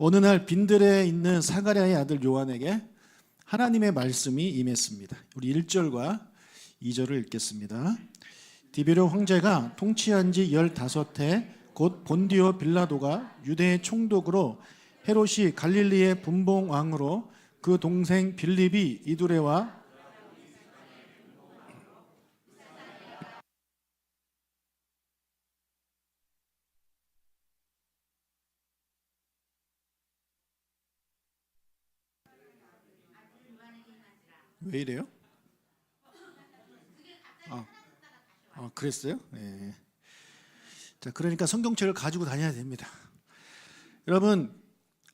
어느 날 빈들에 있는 사가랴의 아들 요한에게 하나님의 말씀이 임했습니다. 우리 1절과 2절을 읽겠습니다. 디베료 황제가 통치한 지 15해 곧 본디오 빌라도가 유대의 총독으로 헤롯이 갈릴리의 분봉 왕으로 그 동생 빌립이 이두레와 왜 이래요? 그랬어요? 네. 자, 그러니까 성경책을 가지고 다녀야 됩니다. 여러분,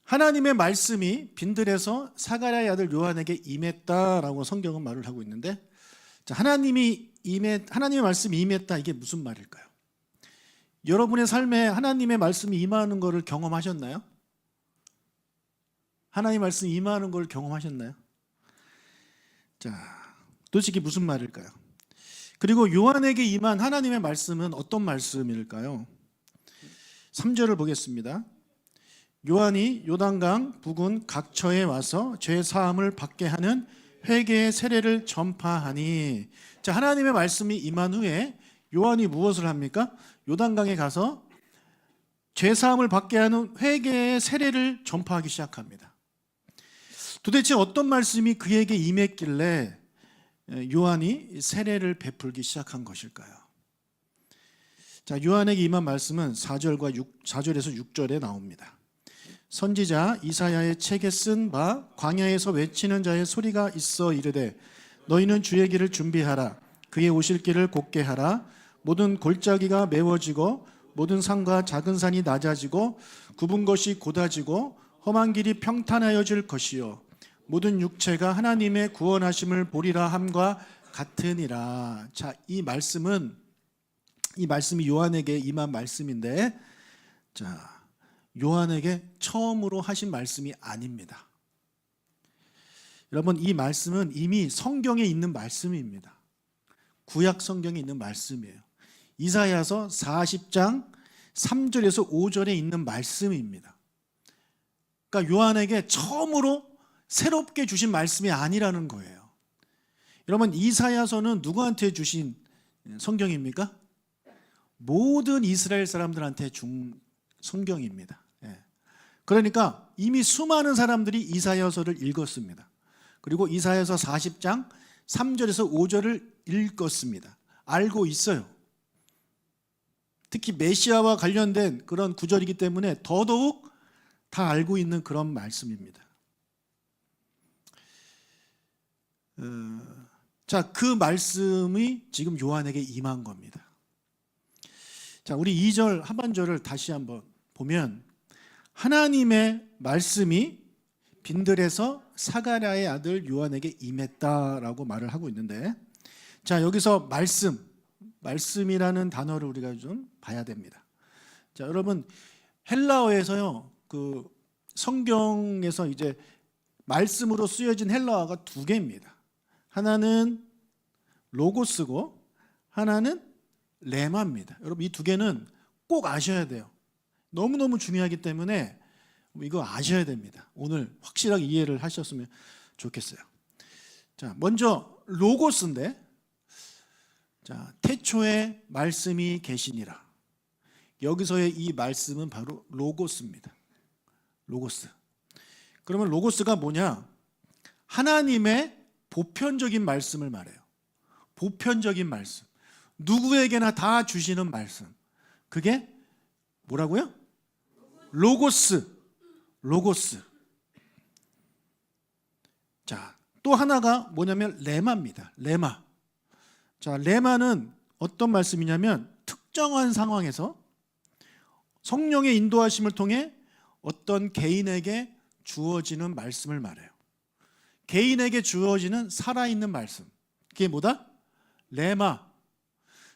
하나님의 말씀이 빈들에서 사가랴의 아들 요한에게 임했다라고 성경은 말을 하고 있는데, 자, 하나님의 말씀이 임했다, 이게 무슨 말일까요? 여러분의 삶에 하나님의 말씀이 임하는 것을 경험하셨나요? 하나님의 말씀이 임하는 걸 경험하셨나요? 자, 도대체 이게 무슨 말일까요? 그리고 요한에게 임한 하나님의 말씀은 어떤 말씀일까요? 3절을 보겠습니다. 요한이 요단강 부근 각처에 와서 죄 사함을 받게 하는 회개의 세례를 전파하니, 자, 하나님의 말씀이 임한 후에 요한이 무엇을 합니까? 요단강에 가서 죄 사함을 받게 하는 회개의 세례를 전파하기 시작합니다. 도대체 어떤 말씀이 그에게 임했길래 요한이 세례를 베풀기 시작한 것일까요? 자, 요한에게 임한 말씀은 4절에서 6절에 나옵니다. 선지자 이사야의 책에 쓴 바 광야에서 외치는 자의 소리가 있어 이르되 너희는 주의 길을 준비하라. 그의 오실 길을 곧게 하라. 모든 골짜기가 메워지고 모든 산과 작은 산이 낮아지고 굽은 것이 곧아지고 험한 길이 평탄하여질 것이요 모든 육체가 하나님의 구원하심을 보리라 함과 같으니라. 자, 이 말씀이 요한에게 임한 말씀인데, 자, 요한에게 처음으로 하신 말씀이 아닙니다. 여러분, 이 말씀은 이미 성경에 있는 말씀입니다. 구약 성경에 있는 말씀이에요. 이사야서 40장 3절에서 5절에 있는 말씀입니다. 그러니까 요한에게 처음으로 새롭게 주신 말씀이 아니라는 거예요. 여러분, 이사야서는 누구한테 주신 성경입니까? 모든 이스라엘 사람들한테 준 성경입니다. 그러니까 이미 수많은 사람들이 이사야서를 읽었습니다. 그리고 이사야서 40장 3절에서 5절을 읽었습니다. 알고 있어요. 특히 메시아와 관련된 그런 구절이기 때문에 더더욱 다 알고 있는 그런 말씀입니다. 자, 그 말씀이 지금 요한에게 임한 겁니다. 자, 우리 2절 하반절을 다시 한번 보면 하나님의 말씀이 빈들에서 사가랴의 아들 요한에게 임했다라고 말을 하고 있는데, 자, 여기서 말씀이라는 단어를 우리가 좀 봐야 됩니다. 자, 여러분, 헬라어에서요, 그 성경에서 이제 말씀으로 쓰여진 헬라어가 두 개입니다. 하나는 로고스고 하나는 레마입니다. 여러분, 이 두 개는 꼭 아셔야 돼요. 너무너무 중요하기 때문에 이거 아셔야 됩니다. 오늘 확실하게 이해를 하셨으면 좋겠어요. 자, 먼저 로고스인데, 자, 태초에 말씀이 계시니라. 여기서의 이 말씀은 바로 로고스입니다. 로고스. 그러면 로고스가 뭐냐? 하나님의 보편적인 말씀을 말해요. 보편적인 말씀. 누구에게나 다 주시는 말씀. 그게 뭐라고요? 로고스. 로고스. 자, 또 하나가 뭐냐면 레마입니다. 레마. 자, 레마는 어떤 말씀이냐면 특정한 상황에서 성령의 인도하심을 통해 어떤 개인에게 주어지는 말씀을 말해요. 개인에게 주어지는 살아있는 말씀. 그게 뭐다? 레마.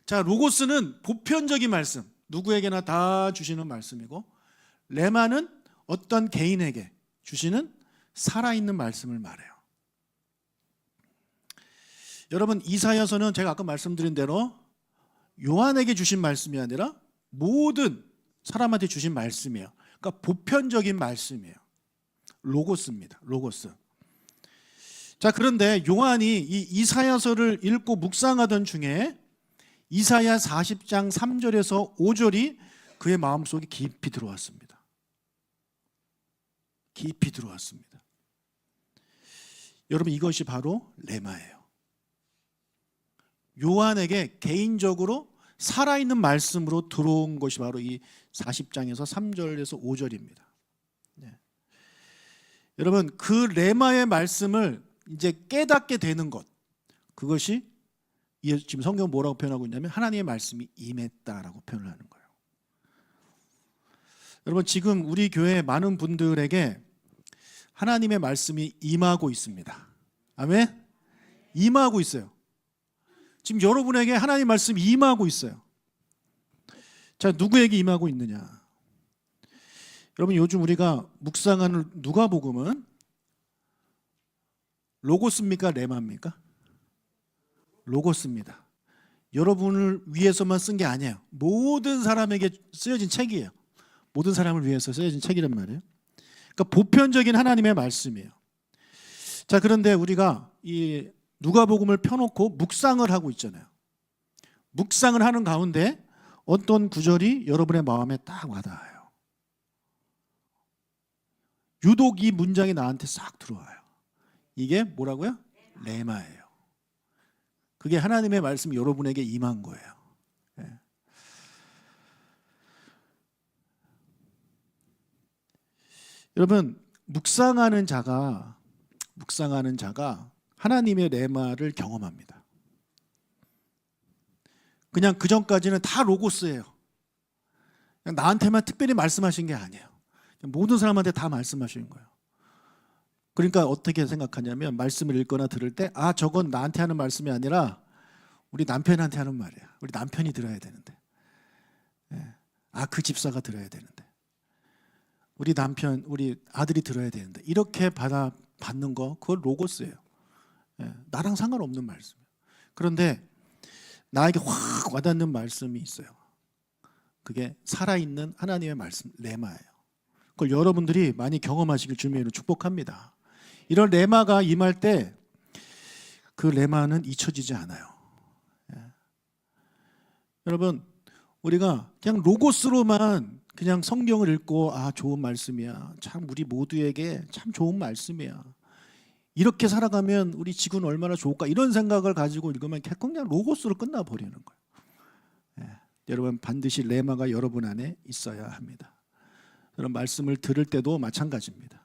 자, 로고스는 보편적인 말씀. 누구에게나 다 주시는 말씀이고, 레마는 어떤 개인에게 주시는 살아있는 말씀을 말해요. 여러분, 이사야서는 제가 아까 말씀드린 대로 요한에게 주신 말씀이 아니라 모든 사람한테 주신 말씀이에요. 그러니까 보편적인 말씀이에요. 로고스입니다. 로고스. 자, 그런데 요한이 이 이사야서를 읽고 묵상하던 중에 이사야 40장 3절에서 5절이 그의 마음속에 깊이 들어왔습니다. 깊이 들어왔습니다. 여러분, 이것이 바로 레마예요. 요한에게 개인적으로 살아있는 말씀으로 들어온 것이 바로 이 40장에서 3절에서 5절입니다. 네. 여러분, 그 레마의 말씀을 이제 깨닫게 되는 것, 그것이 지금 성경은 뭐라고 표현하고 있냐면 하나님의 말씀이 임했다라고 표현을 하는 거예요. 여러분, 지금 우리 교회 많은 분들에게 하나님의 말씀이 임하고 있습니다. 아멘? 임하고 있어요. 지금 여러분에게 하나님의 말씀이 임하고 있어요. 자, 누구에게 임하고 있느냐? 여러분, 요즘 우리가 묵상하는 누가복음은 로고스입니까? 레마입니까? 로고스입니다. 여러분을 위해서만 쓴 게 아니에요. 모든 사람에게 쓰여진 책이에요. 모든 사람을 위해서 쓰여진 책이란 말이에요. 그러니까 보편적인 하나님의 말씀이에요. 자, 그런데 우리가 이 누가복음을 펴놓고 묵상을 하고 있잖아요. 묵상을 하는 가운데 어떤 구절이 여러분의 마음에 딱 와닿아요. 유독 이 문장이 나한테 싹 들어와요. 이게 뭐라고요? 레마예요. 그게 하나님의 말씀이 여러분에게 임한 거예요. 예. 여러분, 묵상하는 자가 하나님의 레마를 경험합니다. 그냥 그 전까지는 다 로고스예요. 그냥 나한테만 특별히 말씀하신 게 아니에요. 모든 사람한테 다 말씀하시는 거예요. 그러니까 어떻게 생각하냐면 말씀을 읽거나 들을 때 저건 나한테 하는 말씀이 아니라 우리 남편한테 하는 말이야. 우리 남편이 들어야 되는데. 그 집사가 들어야 되는데. 우리 남편, 우리 아들이 들어야 되는데. 이렇게 받는 거 그건 로고스예요. 나랑 상관없는 말씀이에요. 그런데 나에게 확 와닿는 말씀이 있어요. 그게 살아있는 하나님의 말씀, 레마예요. 그걸 여러분들이 많이 경험하시길 주님으로 축복합니다. 이런 레마가 임할 때 그 레마는 잊혀지지 않아요. 여러분, 우리가 그냥 로고스로만 그냥 성경을 읽고 좋은 말씀이야. 참 우리 모두에게 참 좋은 말씀이야. 이렇게 살아가면 우리 지구는 얼마나 좋을까 이런 생각을 가지고 읽으면 그냥 로고스로 끝나버리는 거예요. 여러분, 반드시 레마가 여러분 안에 있어야 합니다. 그런 말씀을 들을 때도 마찬가지입니다.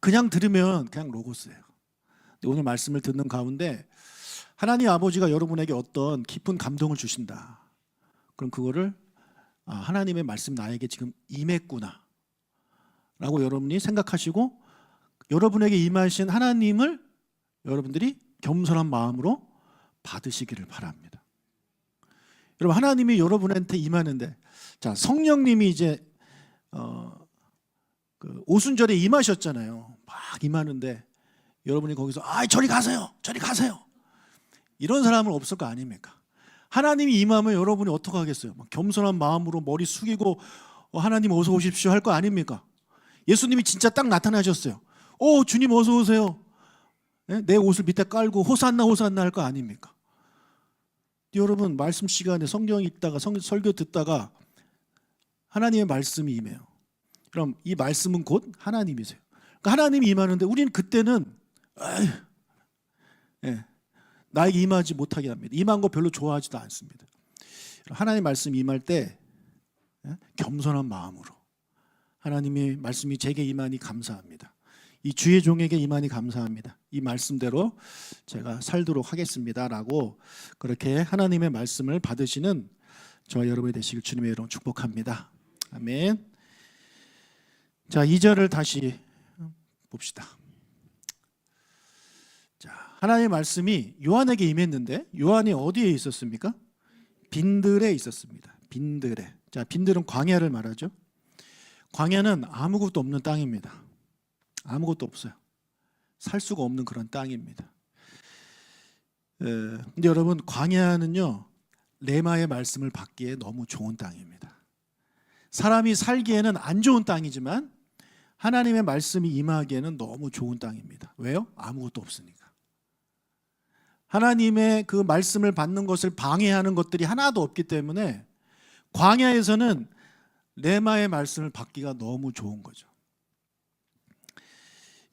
그냥 들으면 그냥 로고스예요. 오늘 말씀을 듣는 가운데 하나님 아버지가 여러분에게 어떤 깊은 감동을 주신다. 그럼 그거를 하나님의 말씀 나에게 지금 임했구나 라고 여러분이 생각하시고 여러분에게 임하신 하나님을 여러분들이 겸손한 마음으로 받으시기를 바랍니다. 여러분, 하나님이 여러분한테 임하는데, 자, 성령님이 이제 그 오순절에 임하셨잖아요. 막 임하는데 여러분이 거기서 저리 가세요, 저리 가세요. 이런 사람은 없을 거 아닙니까? 하나님이 임하면 여러분이 어떻게 하겠어요? 막 겸손한 마음으로 머리 숙이고 하나님 어서 오십시오 할 거 아닙니까? 예수님이 진짜 딱 나타나셨어요. 주님 어서 오세요. 내 옷을 밑에 깔고 호산나 호산나 할 거 아닙니까? 여러분, 말씀 시간에 성경 읽다가 설교 듣다가 하나님의 말씀이 임해요. 그럼 이 말씀은 곧 하나님이세요. 그러니까 하나님이 임하는데 우리는 그때는 나에게 임하지 못하게 합니다. 임한 거 별로 좋아하지도 않습니다. 하나님의 말씀이 임할 때 겸손한 마음으로 하나님의 말씀이 제게 임하니 감사합니다. 이 주의 종에게 임하니 감사합니다. 이 말씀대로 제가 살도록 하겠습니다 라고 그렇게 하나님의 말씀을 받으시는 저와 여러분이 되시길 주님의 이름으로 축복합니다. 아멘. 자, 2절을 다시 봅시다. 자, 하나님의 말씀이 요한에게 임했는데 요한이 어디에 있었습니까? 빈들에 있었습니다. 빈들에. 자, 빈들은 광야를 말하죠. 광야는 아무것도 없는 땅입니다. 아무것도 없어요. 살 수가 없는 그런 땅입니다. 근데 여러분, 광야는요 레마의 말씀을 받기에 너무 좋은 땅입니다. 사람이 살기에는 안 좋은 땅이지만 하나님의 말씀이 임하기에는 너무 좋은 땅입니다. 왜요? 아무것도 없으니까. 하나님의 그 말씀을 받는 것을 방해하는 것들이 하나도 없기 때문에 광야에서는 레마의 말씀을 받기가 너무 좋은 거죠.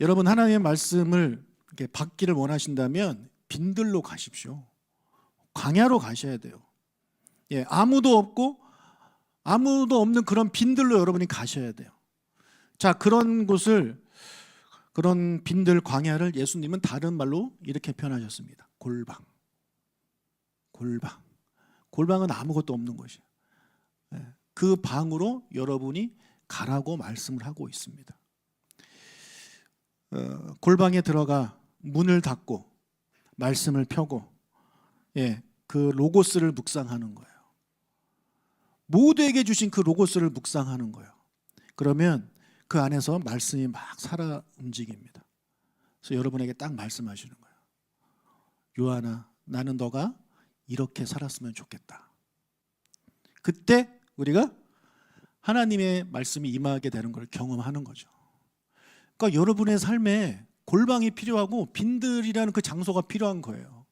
여러분, 하나님의 말씀을 이렇게 받기를 원하신다면 빈들로 가십시오. 광야로 가셔야 돼요. 예, 아무도 없는 그런 빈들로 여러분이 가셔야 돼요. 자, 그런 곳을, 그런 빈들 광야를 예수님은 다른 말로 이렇게 표현하셨습니다. 골방. 골방은 아무것도 없는 것이에요. 예, 그 방으로 여러분이 가라고 말씀을 하고 있습니다. 골방에 들어가 문을 닫고 말씀을 펴고, 예, 그 로고스를 묵상하는 거예요. 모두에게 주신 그 로고스를 묵상하는 거예요. 그러면 그 안에서 말씀이 막 살아 움직입니다. 그래서 여러분에게 딱 말씀하시는 거예요. 요한아, 나는 너가 이렇게 살았으면 좋겠다. 그때 우리가 하나님의 말씀이 임하게 되는 걸 경험하는 거죠. 그러니까 여러분의 삶에 골방이 필요하고 빈들이라는 그 장소가 필요한 거예요.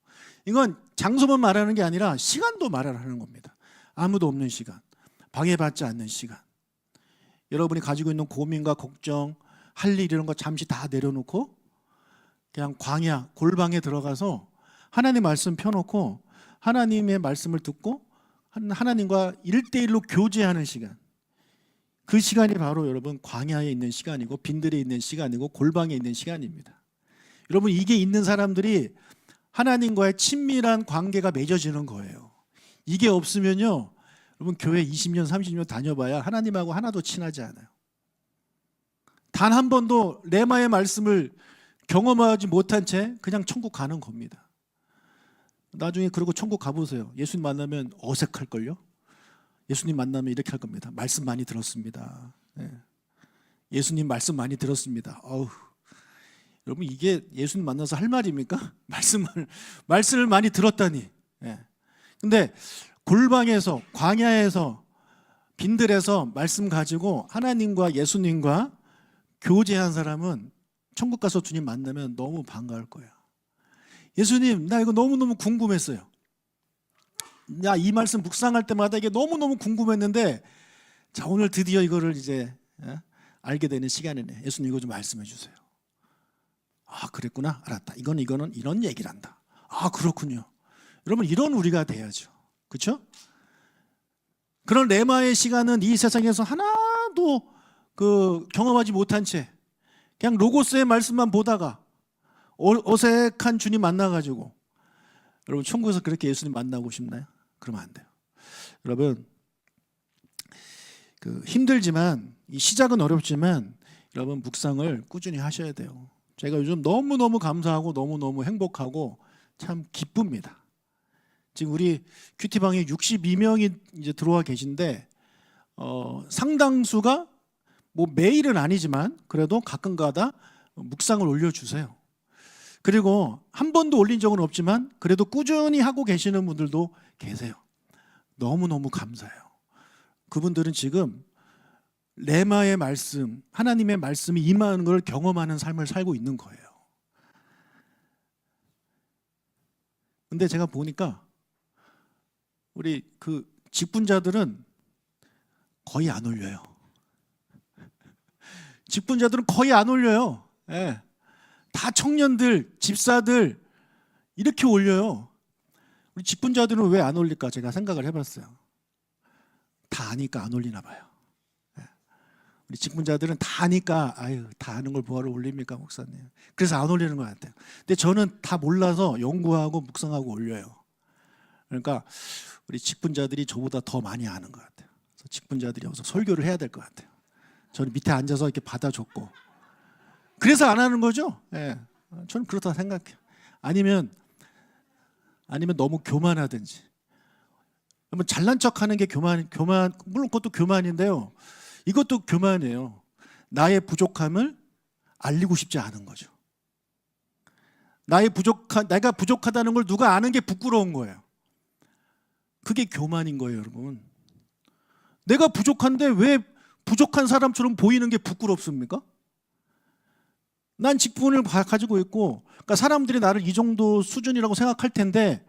이건 장소만 말하는 게 아니라 시간도 말하는 겁니다. 아무도 없는 시간, 방해받지 않는 시간. 여러분이 가지고 있는 고민과 걱정, 할 일 이런 거 잠시 다 내려놓고 그냥 광야, 골방에 들어가서 하나님 말씀 펴놓고 하나님의 말씀을 듣고 하나님과 1대1로 교제하는 시간. 그 시간이 바로 여러분 광야에 있는 시간이고 빈들에 있는 시간이고 골방에 있는 시간입니다. 여러분, 이게 있는 사람들이 하나님과의 친밀한 관계가 맺어지는 거예요. 이게 없으면요, 여러분 교회 20년 30년 다녀봐야 하나님하고 하나도 친하지 않아요. 단 한 번도 레마의 말씀을 경험하지 못한 채 그냥 천국 가는 겁니다. 나중에 그러고 천국 가보세요. 예수님 만나면 어색할걸요. 예수님 만나면 이렇게 할 겁니다. 말씀 많이 들었습니다. 네. 예수님 말씀 많이 들었습니다. 여러분, 이게 예수님 만나서 할 말입니까? 말씀을 많이 들었다니. 네. 근데 골방에서, 광야에서, 빈들에서 말씀 가지고 하나님과 예수님과 교제한 사람은 천국 가서 주님 만나면 너무 반가울 거예요. 예수님, 나 이거 너무너무 궁금했어요. 나 이 말씀 묵상할 때마다 이게 너무너무 궁금했는데, 자, 오늘 드디어 이거를 이제 알게 되는 시간이네. 예수님, 이거 좀 말씀해 주세요. 아, 그랬구나. 알았다. 이거는 이런 얘기를 한다. 아, 그렇군요. 여러분, 이런 우리가 돼야죠. 그렇죠? 그런 레마의 시간은 이 세상에서 하나도 경험하지 못한 채 그냥 로고스의 말씀만 보다가 어색한 주님 만나가지고, 여러분 천국에서 그렇게 예수님 만나고 싶나요? 그러면 안 돼요. 여러분, 힘들지만, 이 시작은 어렵지만 여러분 묵상을 꾸준히 하셔야 돼요. 제가 요즘 너무너무 감사하고 너무너무 행복하고 참 기쁩니다. 지금 우리 큐티방에 62명이 이제 들어와 계신데, 상당수가 뭐 매일은 아니지만 그래도 가끔가다 묵상을 올려주세요. 그리고 한 번도 올린 적은 없지만 그래도 꾸준히 하고 계시는 분들도 계세요. 너무너무 감사해요. 그분들은 지금 레마의 말씀, 하나님의 말씀이 임하는 걸 경험하는 삶을 살고 있는 거예요. 근데 제가 보니까 우리 직분자들은 거의 안 올려요. 직분자들은 거의 안 올려요. 예. 다 청년들, 집사들 이렇게 올려요. 우리 직분자들은 왜 안 올릴까 제가 생각을 해봤어요. 다 아니까 안 올리나 봐요. 예. 우리 직분자들은 다 아니까 다 아는 걸 뭐하러 올립니까 목사님. 그래서 안 올리는 것 같아요. 근데 저는 다 몰라서 연구하고 묵상하고 올려요. 그러니까 우리 직분자들이 저보다 더 많이 아는 것 같아요. 그래서 직분자들이 와서 설교를 해야 될 것 같아요. 저는 밑에 앉아서 이렇게 받아줬고, 그래서 안 하는 거죠. 예. 저는 그렇다 생각해요. 아니면 너무 교만하든지. 잘난 척하는 게 교만, 물론 그것도 교만인데요. 이것도 교만이에요. 나의 부족함을 알리고 싶지 않은 거죠. 내가 부족하다는 걸 누가 아는 게 부끄러운 거예요. 그게 교만인 거예요, 여러분. 내가 부족한데 왜 부족한 사람처럼 보이는 게 부끄럽습니까? 난 직분을 가지고 있고, 그러니까 사람들이 나를 이 정도 수준이라고 생각할 텐데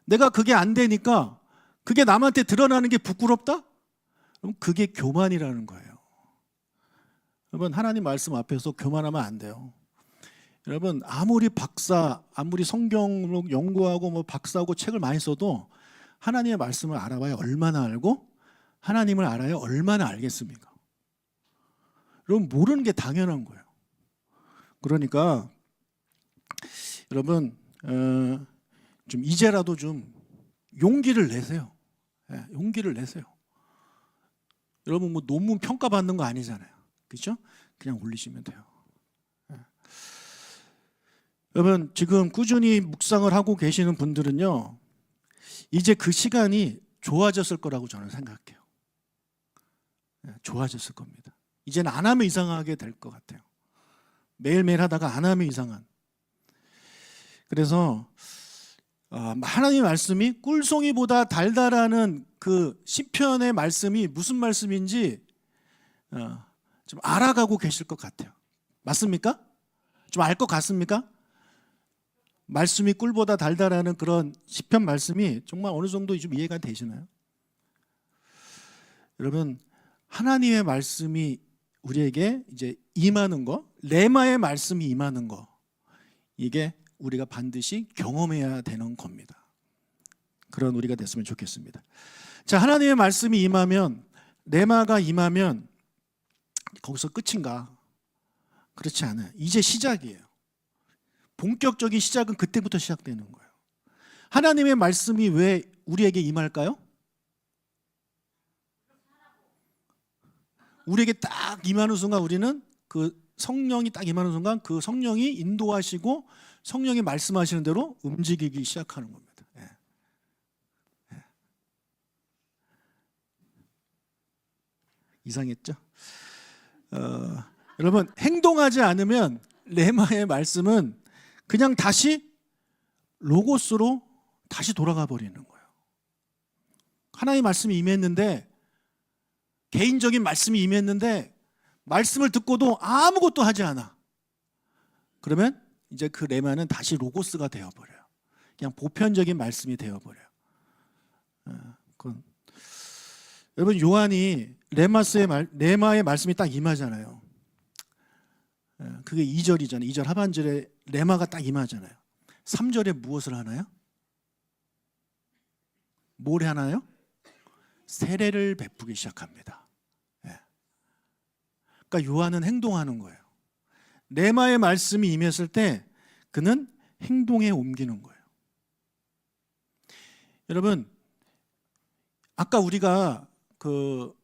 내가 그게 안 되니까 그게 남한테 드러나는 게 부끄럽다? 그럼 그게 교만이라는 거예요. 여러분, 하나님 말씀 앞에서 교만하면 안 돼요. 여러분, 아무리 성경을 연구하고 뭐 박사하고 책을 많이 써도 하나님의 말씀을 알아봐야 얼마나 알고 하나님을 알아야 얼마나 알겠습니까? 여러분, 모르는 게 당연한 거예요. 그러니까 여러분, 좀 이제라도 좀 용기를 내세요. 용기를 내세요. 여러분, 뭐 논문 평가받는 거 아니잖아요. 그렇죠? 그냥 올리시면 돼요. 여러분, 지금 꾸준히 묵상을 하고 계시는 분들은요, 이제 그 시간이 좋아졌을 거라고 저는 생각해요. 좋아졌을 겁니다. 이제는 안 하면 이상하게 될 것 같아요. 매일매일 하다가 안 하면 이상한. 그래서 하나님의 말씀이 꿀송이보다 달달하는 그 시편의 말씀이 무슨 말씀인지 좀 알아가고 계실 것 같아요. 맞습니까? 좀 알 것 같습니까? 말씀이 꿀보다 달달하는 그런 시편 말씀이 정말 어느 정도 좀 이해가 되시나요? 여러분, 하나님의 말씀이 우리에게 이제 임하는 거, 레마의 말씀이 임하는 거, 이게 우리가 반드시 경험해야 되는 겁니다. 그런 우리가 됐으면 좋겠습니다. 자, 하나님의 말씀이 임하면, 레마가 임하면 거기서 끝인가? 그렇지 않아요. 이제 시작이에요. 본격적인 시작은 그때부터 시작되는 거예요. 하나님의 말씀이 왜 우리에게 임할까요? 우리에게 딱 임하는 순간 우리는 그 성령이 딱 임하는 순간 그 성령이 인도하시고 성령이 말씀하시는 대로 움직이기 시작하는 겁니다. 이상했죠? 여러분, 행동하지 않으면 레마의 말씀은 그냥 다시 로고스로 다시 돌아가 버리는 거예요. 하나님의 말씀이 임했는데, 개인적인 말씀이 임했는데 말씀을 듣고도 아무것도 하지 않아. 그러면 이제 그 레마는 다시 로고스가 되어버려요. 그냥 보편적인 말씀이 되어버려요. 여러분, 요한이 레마의 말씀이 딱 임하잖아요. 그게 2절이잖아요. 2절 하반절에 레마가 딱 임하잖아요. 3절에 무엇을 하나요? 뭘 하나요? 세례를 베푸기 시작합니다. 그러니까 요한은 행동하는 거예요. 레마의 말씀이 임했을 때 그는 행동에 옮기는 거예요. 여러분, 아까 우리가 그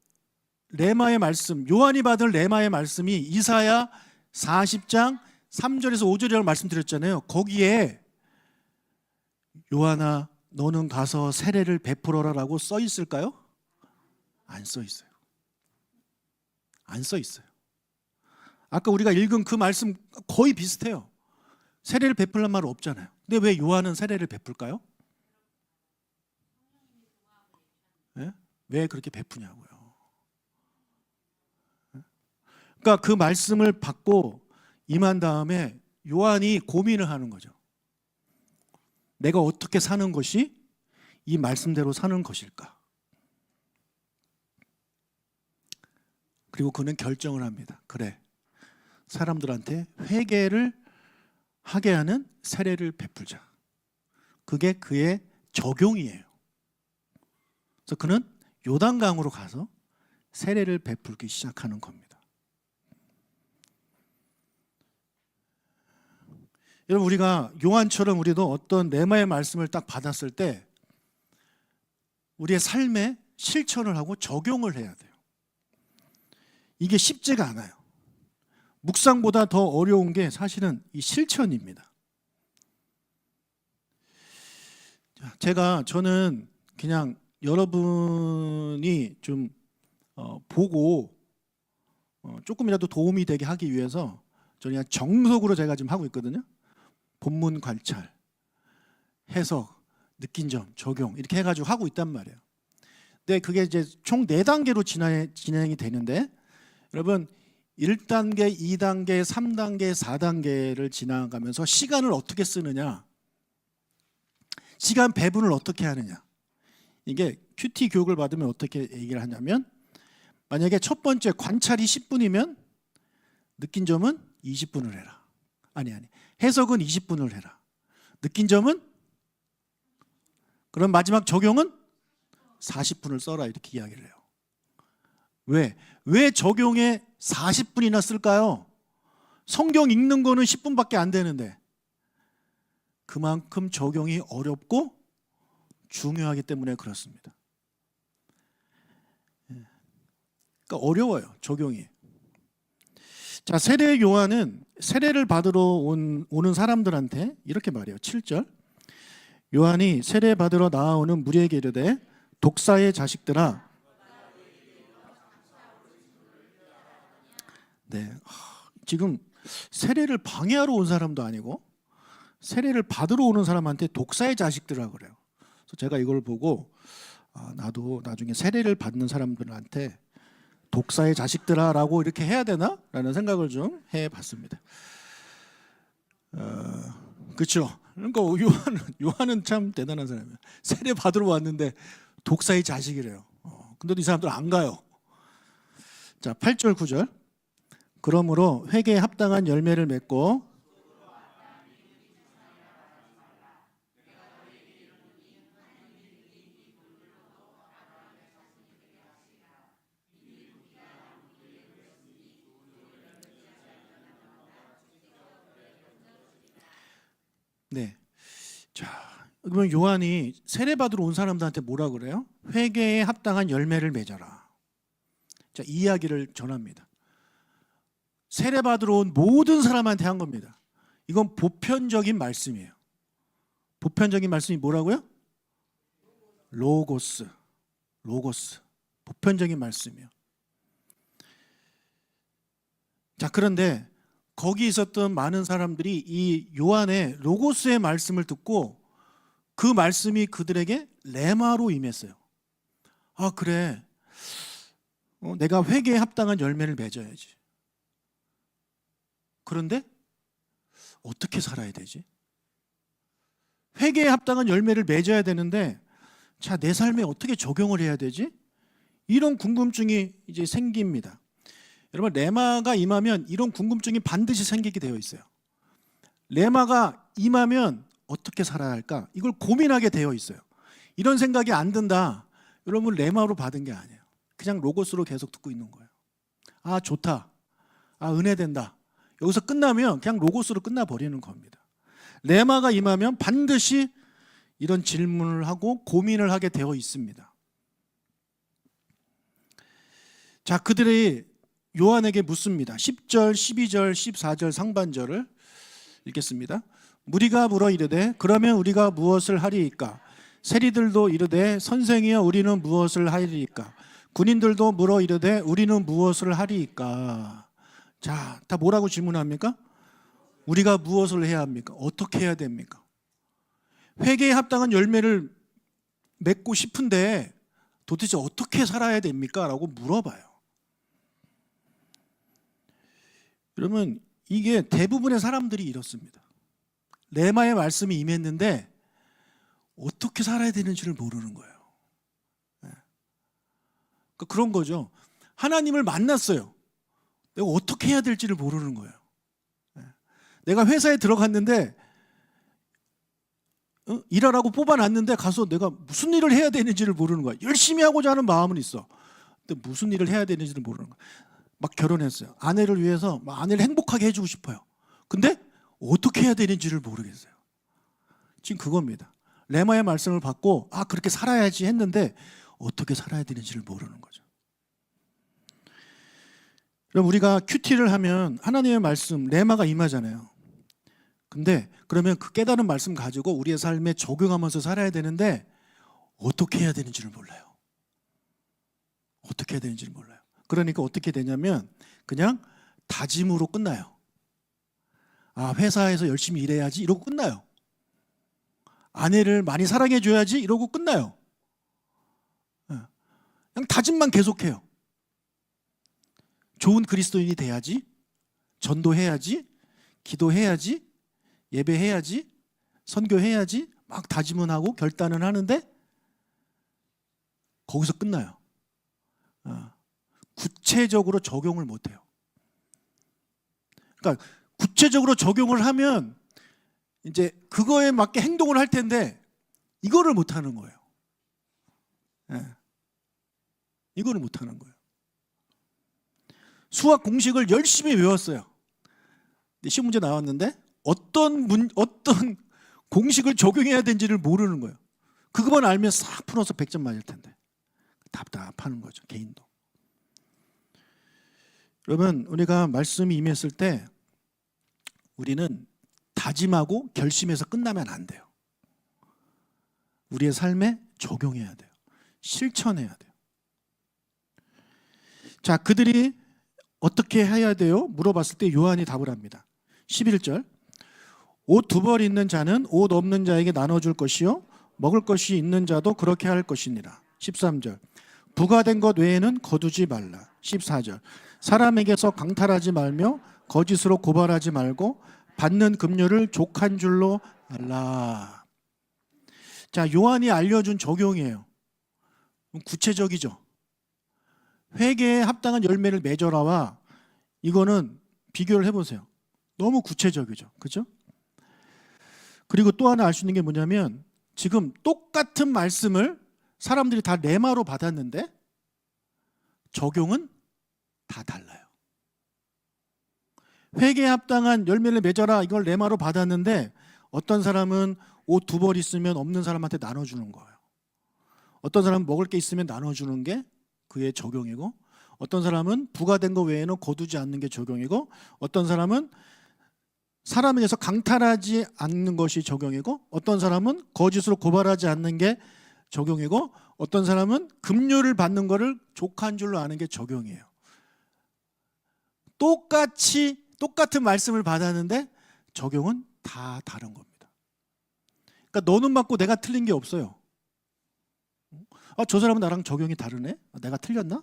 레마의 말씀, 요한이 받은 레마의 말씀이 이사야 40장 3절에서 5절이라고 말씀드렸잖아요. 거기에 요한아 너는 가서 세례를 베풀어라라고 써 있을까요? 안 써 있어요. 안 써 있어요. 아까 우리가 읽은 그 말씀 거의 비슷해요. 세례를 베풀란 말 없잖아요. 근데 왜 요한은 세례를 베풀까요? 네? 왜 그렇게 베푸냐고요. 그러니까 그 말씀을 받고 임한 다음에 요한이 고민을 하는 거죠. 내가 어떻게 사는 것이 이 말씀대로 사는 것일까? 그리고 그는 결정을 합니다. 그래, 사람들한테 회개를 하게 하는 세례를 베풀자. 그게 그의 적용이에요. 그래서 그는 요단강으로 가서 세례를 베풀기 시작하는 겁니다. 여러분, 우리가 요한처럼 우리도 어떤 레마의 말씀을 딱 받았을 때 우리의 삶에 실천을 하고 적용을 해야 돼요. 이게 쉽지가 않아요. 묵상보다 더 어려운 게 사실은 이 실천입니다. 저는 그냥 여러분이 좀 보고 조금이라도 도움이 되게 하기 위해서 저는 그냥 정석으로 제가 지금 하고 있거든요. 본문 관찰, 해석, 느낀 점, 적용 이렇게 해가지고 하고 있단 말이에요. 네, 그게 이제 총 4단계로 진행이 되는데 여러분 1단계, 2단계, 3단계, 4단계를 지나가면서 시간을 어떻게 쓰느냐, 시간 배분을 어떻게 하느냐. 이게 큐티 교육을 받으면 어떻게 얘기를 하냐면 만약에 첫 번째 관찰이 10분이면 느낀 점은 20분을 해라. 아니 해석은 20분을 해라. 느낀 점은 그럼 마지막 적용은 40분을 써라 이렇게 이야기를 해요. 왜 적용에 40분이나 쓸까요? 성경 읽는 거는 10분밖에 안 되는데 그만큼 적용이 어렵고 중요하기 때문에 그렇습니다. 그러니까 어려워요, 적용이. 자, 세례 요한은 세례를 받으러 오는 사람들한테 이렇게 말해요. 7절. 요한이 세례 받으러 나아오는 무리에게 이르되 독사의 자식들아. 네, 지금 세례를 방해하러 온 사람도 아니고 세례를 받으러 오는 사람한테 독사의 자식들이라고 그래요. 그래서 제가 이걸 보고 나도 나중에 세례를 받는 사람들한테 독사의 자식들아라고 이렇게 해야 되나? 라는 생각을 좀 해봤습니다. 그렇죠. 그러니까 요한은 참 대단한 사람이에요. 세례 받으러 왔는데 독사의 자식이래요. 근데도 이 사람들 안 가요. 자, 8절 9절. 그러므로 회개에 합당한 열매를 맺고 네. 자, 그러면 요한이 세례 받으러 온 사람들한테 뭐라 그래요? 회개에 합당한 열매를 맺어라. 자, 이 이야기를 전합니다. 세례 받으러 온 모든 사람한테 한 겁니다. 이건 보편적인 말씀이에요. 보편적인 말씀이 뭐라고요? 로고스. 보편적인 말씀이에요. 자, 그런데 거기 있었던 많은 사람들이 이 요한의 로고스의 말씀을 듣고 그 말씀이 그들에게 레마로 임했어요. 아, 그래. 내가 회개에 합당한 열매를 맺어야지. 그런데 어떻게 살아야 되지? 회개에 합당한 열매를 맺어야 되는데 자, 내 삶에 어떻게 적용을 해야 되지? 이런 궁금증이 이제 생깁니다. 여러분, 레마가 임하면 이런 궁금증이 반드시 생기게 되어 있어요. 레마가 임하면 어떻게 살아야 할까? 이걸 고민하게 되어 있어요. 이런 생각이 안 든다. 여러분, 레마로 받은 게 아니에요. 그냥 로고스로 계속 듣고 있는 거예요. 아, 좋다. 아, 은혜된다. 여기서 끝나면 그냥 로고스로 끝나버리는 겁니다. 레마가 임하면 반드시 이런 질문을 하고 고민을 하게 되어 있습니다. 자, 그들이 요한에게 묻습니다. 10절, 12절, 14절 상반절을 읽겠습니다. 무리가 물어 이르되 그러면 우리가 무엇을 하리이까? 세리들도 이르되 선생이여 우리는 무엇을 하리이까? 군인들도 물어 이르되 우리는 무엇을 하리이까? 자, 다 뭐라고 질문합니까? 우리가 무엇을 해야 합니까? 어떻게 해야 됩니까? 회개에 합당한 열매를 맺고 싶은데 도대체 어떻게 살아야 됩니까? 라고 물어봐요. 그러면 이게 대부분의 사람들이 이렇습니다. 레마의 말씀이 임했는데 어떻게 살아야 되는지를 모르는 거예요. 그러니까 그런 거죠. 하나님을 만났어요. 내가 어떻게 해야 될지를 모르는 거예요. 내가 회사에 들어갔는데 일하라고 뽑아놨는데 가서 내가 무슨 일을 해야 되는지를 모르는 거야. 열심히 하고자 하는 마음은 있어. 근데 무슨 일을 해야 되는지를 모르는 거야. 막 결혼했어요. 아내를 위해서 막 아내를 행복하게 해주고 싶어요. 근데 어떻게 해야 되는지를 모르겠어요. 지금 그겁니다. 레마의 말씀을 받고 아, 그렇게 살아야지 했는데 어떻게 살아야 되는지를 모르는 거죠. 그럼 우리가 큐티를 하면 하나님의 말씀, 레마가 임하잖아요. 근데 그러면 그 깨달은 말씀 가지고 우리의 삶에 적용하면서 살아야 되는데 어떻게 해야 되는지를 몰라요. 어떻게 해야 되는지를 몰라요. 그러니까 어떻게 되냐면 그냥 다짐으로 끝나요. 아, 회사에서 열심히 일해야지 이러고 끝나요. 아내를 많이 사랑해 줘야지 이러고 끝나요. 그냥 다짐만 계속해요. 좋은 그리스도인이 돼야지, 전도해야지, 기도해야지, 예배해야지, 선교해야지 막 다짐은 하고 결단은 하는데 거기서 끝나요. 구체적으로 적용을 못해요. 그러니까 구체적으로 적용을 하면 이제 그거에 맞게 행동을 할 텐데 이거를 못하는 거예요. 이거를 못하는 거예요. 수학 공식을 열심히 외웠어요. 시험 문제 나왔는데 어떤 공식을 적용해야 되는지를 모르는 거예요. 그것만 알면 싹 풀어서 100점 맞을 텐데 답답하는 거죠. 개인도. 여러분, 우리가 말씀이 임했을 때 우리는 다짐하고 결심해서 끝나면 안 돼요. 우리의 삶에 적용해야 돼요. 실천해야 돼요. 자, 그들이 어떻게 해야 돼요? 물어봤을 때 요한이 답을 합니다. 11절. 옷 2벌 있는 자는 옷 없는 자에게 나눠줄 것이요 먹을 것이 있는 자도 그렇게 할 것이니라. 13절. 부가된 것 외에는 거두지 말라. 14절. 사람에게서 강탈하지 말며 거짓으로 고발하지 말고 받는 급료를 족한 줄로 알라. 자, 요한이 알려준 적용이에요. 구체적이죠. 회개에 합당한 열매를 맺어라와 이거는 비교를 해보세요. 너무 구체적이죠. 그죠? 그리고 또 하나 알 수 있는 게 뭐냐면 지금 똑같은 말씀을 사람들이 다 레마로 받았는데 적용은 다 달라요. 회개에 합당한 열매를 맺어라 이걸 레마로 받았는데 어떤 사람은 옷 2벌 있으면 없는 사람한테 나눠주는 거예요. 어떤 사람은 먹을 게 있으면 나눠주는 게 그의 적용이고, 어떤 사람은 부가된 거 외에는 거두지 않는 게 적용이고, 어떤 사람은 사람에게서 강탈하지 않는 것이 적용이고, 어떤 사람은 거짓으로 고발하지 않는 게 적용이고, 어떤 사람은 급료를 받는 거를 족한 줄로 아는 게 적용이에요. 똑같은 말씀을 받았는데 적용은 다 다른 겁니다. 그러니까 너는 맞고 내가 틀린 게 없어요. 저 사람은 나랑 적용이 다르네? 내가 틀렸나?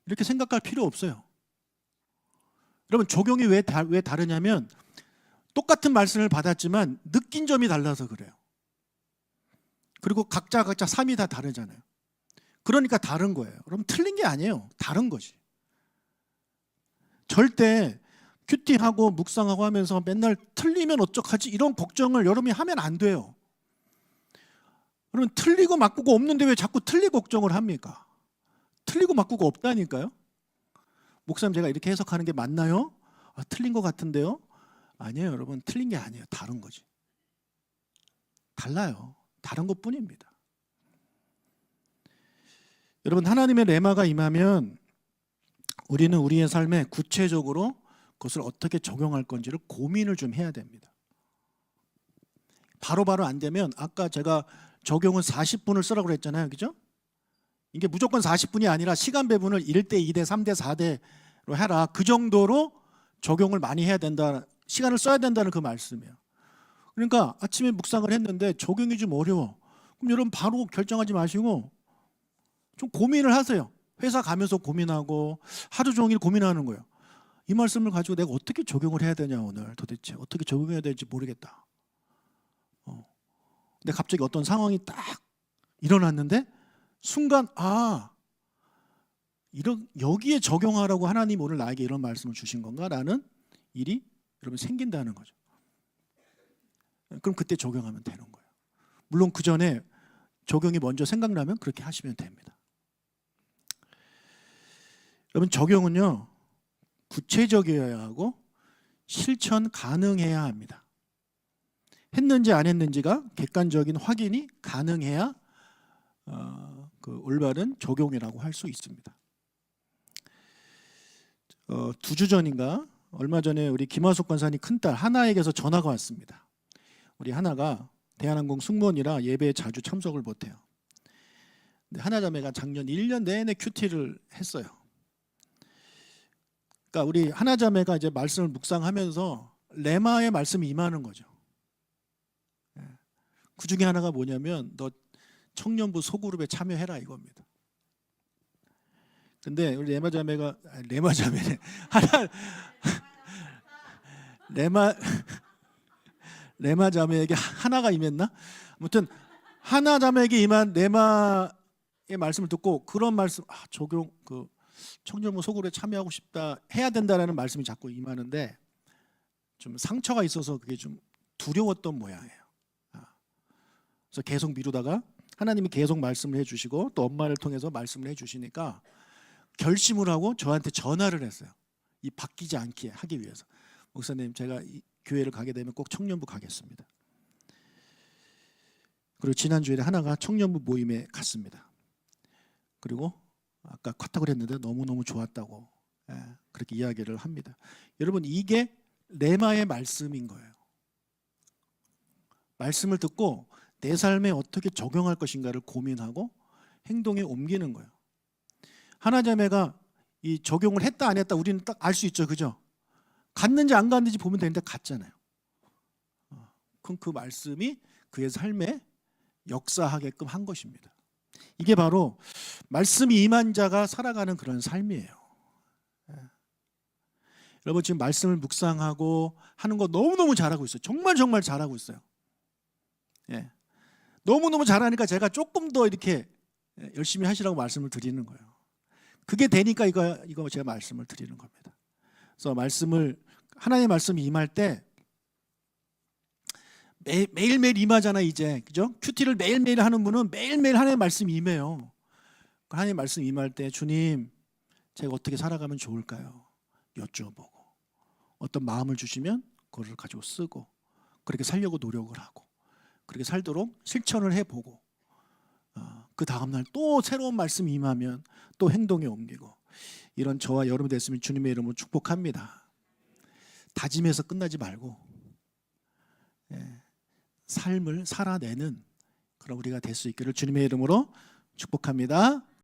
이렇게 생각할 필요 없어요. 여러분, 적용이 왜 다르냐면 똑같은 말씀을 받았지만 느낀 점이 달라서 그래요. 그리고 각자 삶이 다 다르잖아요. 그러니까 다른 거예요. 여러분, 틀린 게 아니에요. 다른 거지. 절대 큐티하고 묵상하고 하면서 맨날 틀리면 어떡하지? 이런 걱정을 여러분이 하면 안 돼요. 여러분, 틀리고 맞고가 없는데 왜 자꾸 틀리고 걱정을 합니까? 틀리고 맞고가 없다니까요. 목사님, 제가 이렇게 해석하는 게 맞나요? 틀린 것 같은데요? 아니에요. 여러분, 틀린 게 아니에요. 다른 거지. 달라요. 다른 것뿐입니다. 여러분, 하나님의 레마가 임하면 우리는 우리의 삶에 구체적으로 그것을 어떻게 적용할 건지를 고민을 좀 해야 됩니다. 바로바로 안 되면 아까 제가 적용은 40분을 쓰라고 그랬잖아요. 그죠? 이게 무조건 40분이 아니라 시간 배분을 1대 2대 3대 4대로 해라. 그 정도로 적용을 많이 해야 된다. 시간을 써야 된다는 그 말씀이에요. 그러니까 아침에 묵상을 했는데 적용이 좀 어려워. 그럼 여러분 바로 결정하지 마시고 좀 고민을 하세요. 회사 가면서 고민하고 하루 종일 고민하는 거예요. 이 말씀을 가지고 내가 어떻게 적용을 해야 되냐, 오늘 도대체 어떻게 적용해야 될지 모르겠다. 근데 갑자기 어떤 상황이 딱 일어났는데 순간 여기에 적용하라고 하나님 오늘 나에게 이런 말씀을 주신 건가라는 일이 여러분 생긴다는 거죠. 그럼 그때 적용하면 되는 거예요. 물론 그 전에 적용이 먼저 생각나면 그렇게 하시면 됩니다. 여러분, 적용은요 구체적이어야 하고 실천 가능해야 합니다. 했는지 안 했는지가 객관적인 확인이 가능해야 그 올바른 적용이라고 할 수 있습니다. 2주 전인가 얼마 전에 우리 김화숙 권사님 큰딸 하나에게서 전화가 왔습니다. 우리 하나가 대한항공 승무원이라 예배에 자주 참석을 못해요. 근데 하나자매가 작년 1년 내내 큐티를 했어요. 그러니까 우리 하나자매가 이제 말씀을 묵상하면서 레마의 말씀이 임하는 거죠. 그 중에 하나가 뭐냐면 너 청년부 소그룹에 참여해라 이겁니다. 근데 우리 레마자매네 하나 레마 자매에게 하나가 임했나? 아무튼 하나 자매에게 임한 레마의 말씀을 듣고 그런 말씀, 적용 그 청년부 소굴에 참여하고 싶다, 해야 된다라는 말씀이 자꾸 임하는데 좀 상처가 있어서 그게 좀 두려웠던 모양이에요. 그래서 계속 미루다가 하나님이 계속 말씀을 해주시고 또 엄마를 통해서 말씀을 해주시니까 결심을 하고 저한테 전화를 했어요. 이 바뀌지 않게 하기 위해서. 목사님, 제가 이 교회를 가게 되면 꼭 청년부 가겠습니다. 그리고 지난주에 하나가 청년부 모임에 갔습니다. 그리고 아까 카톡을 했는데 너무너무 좋았다고 그렇게 이야기를 합니다. 여러분, 이게 레마의 말씀인 거예요. 말씀을 듣고 내 삶에 어떻게 적용할 것인가를 고민하고 행동에 옮기는 거예요. 하나자매가 이 적용을 했다 안 했다 우리는 딱 알 수 있죠, 그죠? 갔는지 안 갔는지 보면 되는데 갔잖아요. 그럼 그 말씀이 그의 삶에 역사하게끔 한 것입니다. 이게 바로 말씀이 임한 자가 살아가는 그런 삶이에요. 여러분, 지금 말씀을 묵상하고 하는 거 너무너무 잘하고 있어요. 정말 잘하고 있어요. 너무너무 잘하니까 제가 조금 더 이렇게 열심히 하시라고 말씀을 드리는 거예요. 그게 되니까 이거 제가 말씀을 드리는 겁니다. 그래서 하나님의 말씀이 임할 때 매일매일 임하잖아 이제, 그죠? 큐티를 매일매일 하는 분은 매일매일 하나님의 말씀이 임해요. 하나님의 말씀이 임할 때 주님, 제가 어떻게 살아가면 좋을까요? 여쭤보고 어떤 마음을 주시면 그걸 가지고 쓰고 그렇게 살려고 노력을 하고 그렇게 살도록 실천을 해보고 그 다음날 또 새로운 말씀이 임하면 또 행동에 옮기고, 이런 저와 여러분 됐으면 주님의 이름으로 축복합니다. 다짐해서 끝나지 말고 삶을 살아내는 그런 우리가 될 수 있기를 주님의 이름으로 축복합니다.